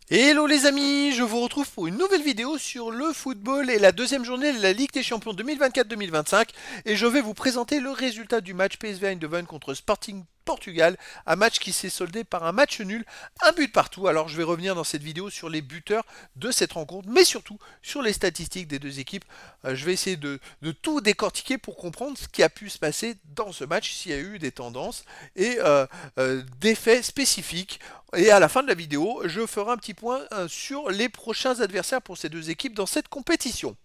Hello les amis, je vous retrouve pour une nouvelle vidéo sur le football et la deuxième journée de la Ligue des Champions 2024-2025 et je vais vous présenter le résultat du match PSV Eindhoven contre Sporting Portugal, un match qui s'est soldé par un match nul, un but partout. Alors je vais revenir dans cette vidéo sur les buteurs de cette rencontre, mais surtout sur les statistiques des deux équipes. Je vais essayer de tout décortiquer pour comprendre ce qui a pu se passer dans ce match, s'il y a eu des tendances et des faits spécifiques. Et à la fin de la vidéo, je ferai un petit point sur les prochains adversaires pour ces deux équipes dans cette compétition.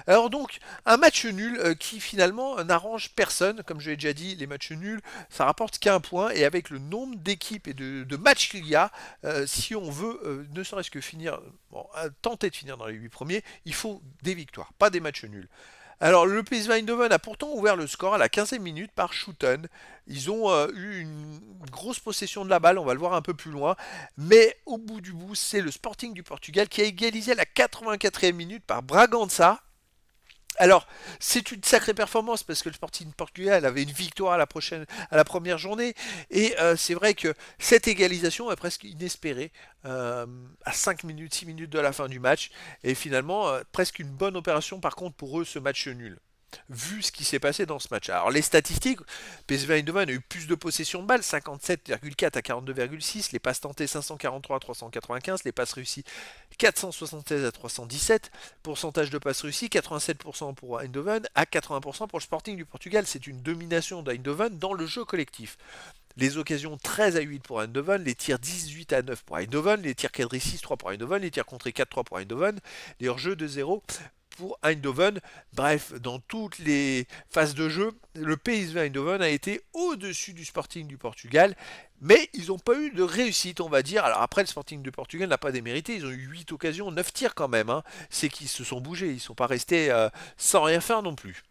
Alors donc, un match nul qui finalement n'arrange personne. Comme je l'ai déjà dit, les matchs nuls, ça rapporte qu'un point. Et avec le nombre d'équipes et de matchs qu'il y a, si on veut ne serait-ce que finir, bon, tenter de finir dans les 8 premiers, il faut des victoires, pas des matchs nuls. Alors le PSV Eindhoven a pourtant ouvert le score à la 15e minute par Schouten. Ils ont eu une grosse possession de la balle, on va le voir un peu plus loin. Mais au bout du bout, c'est le Sporting du Portugal qui a égalisé à la 84e minute par Bragança. Alors, c'est une sacrée performance parce que le Sporting Portugal avait une victoire à la première journée. Et c'est vrai que cette égalisation est presque inespérée à 5 minutes, 6 minutes de la fin du match. Et finalement, presque une bonne opération par contre pour eux, ce match nul vu ce qui s'est passé dans ce match. Alors les statistiques, PSV Eindhoven a eu plus de possession de balles, 57,4 à 42,6, les passes tentées 543 à 395, les passes réussies 476 à 317, pourcentage de passes réussies 87% pour Eindhoven à 80% pour le Sporting du Portugal. C'est une domination d'Eindhoven dans le jeu collectif. Les occasions 13 à 8 pour Eindhoven, les tirs 18 à 9 pour Eindhoven, les tirs cadrés 6-3 pour Eindhoven, les tirs contrés 4-3 pour Eindhoven, les hors-jeux de 0 pour Eindhoven. Bref, dans toutes les phases de jeu, le PSV Eindhoven a été au-dessus du Sporting du Portugal, mais ils n'ont pas eu de réussite, on va dire. Alors après, le Sporting du Portugal n'a pas démérité, ils ont eu 8 occasions, 9 tirs quand même. Hein. C'est qu'ils se sont bougés, ils ne sont pas restés sans rien faire non plus.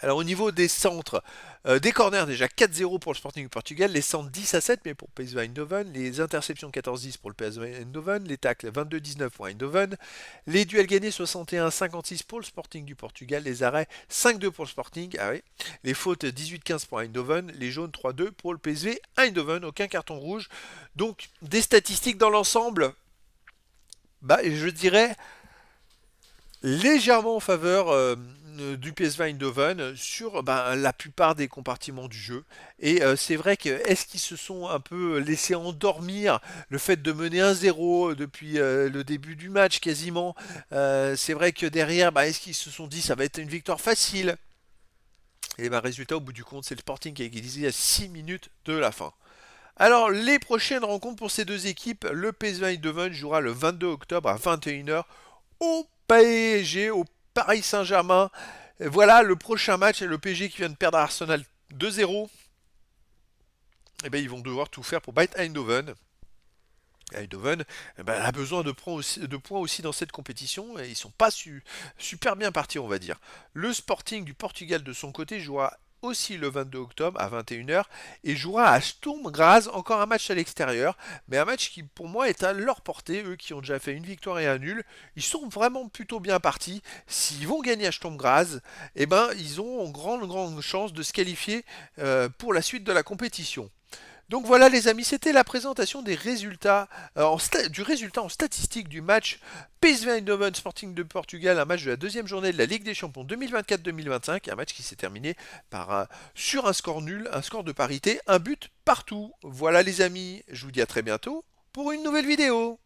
Alors au niveau des centres, des corners déjà 4-0 pour le Sporting du Portugal, les centres 10-7 mais pour PSV Eindhoven, les interceptions 14-10 pour le PSV Eindhoven, les tacles 22-19 pour Eindhoven, les duels gagnés 61-56 pour le Sporting du Portugal, les arrêts 5-2 pour le Sporting, ah oui, les fautes 18-15 pour Eindhoven, les jaunes 3-2 pour le PSV Eindhoven, aucun carton rouge. Donc des statistiques dans l'ensemble, bah je dirais légèrement en faveur du PSV Eindhoven sur la plupart des compartiments du jeu. Et c'est vrai que est-ce qu'ils se sont un peu laissés endormir le fait de mener 1-0 depuis le début du match quasiment. C'est vrai que derrière, est-ce qu'ils se sont dit ça va être une victoire facile. Et résultat au bout du compte, c'est le Sporting qui a égalisé à 6 minutes de la fin. Alors, les prochaines rencontres pour ces deux équipes, le PSV Eindhoven jouera le 22 octobre à 21h au PSG, au Paris Saint-Germain. Voilà le prochain match, le PSG qui vient de perdre à Arsenal 2-0. Et bien, ils vont devoir tout faire pour battre Eindhoven. Eindhoven a besoin de points aussi dans cette compétition et ils sont pas super bien partis, on va dire. Le Sporting du Portugal de son côté jouera aussi le 22 octobre à 21h et jouera à Sturm Graz, encore un match à l'extérieur, mais un match qui pour moi est à leur portée, eux qui ont déjà fait une victoire et un nul, ils sont vraiment plutôt bien partis. S'ils vont gagner à Sturm Graz, ils ont une grande chance de se qualifier pour la suite de la compétition. Donc voilà les amis, c'était la présentation des résultats, du résultat en statistique du match PSV Eindhoven Sporting de Portugal, un match de la deuxième journée de la Ligue des Champions 2024-2025, un match qui s'est terminé sur un score nul, un score de parité, un but partout. Voilà les amis, je vous dis à très bientôt pour une nouvelle vidéo.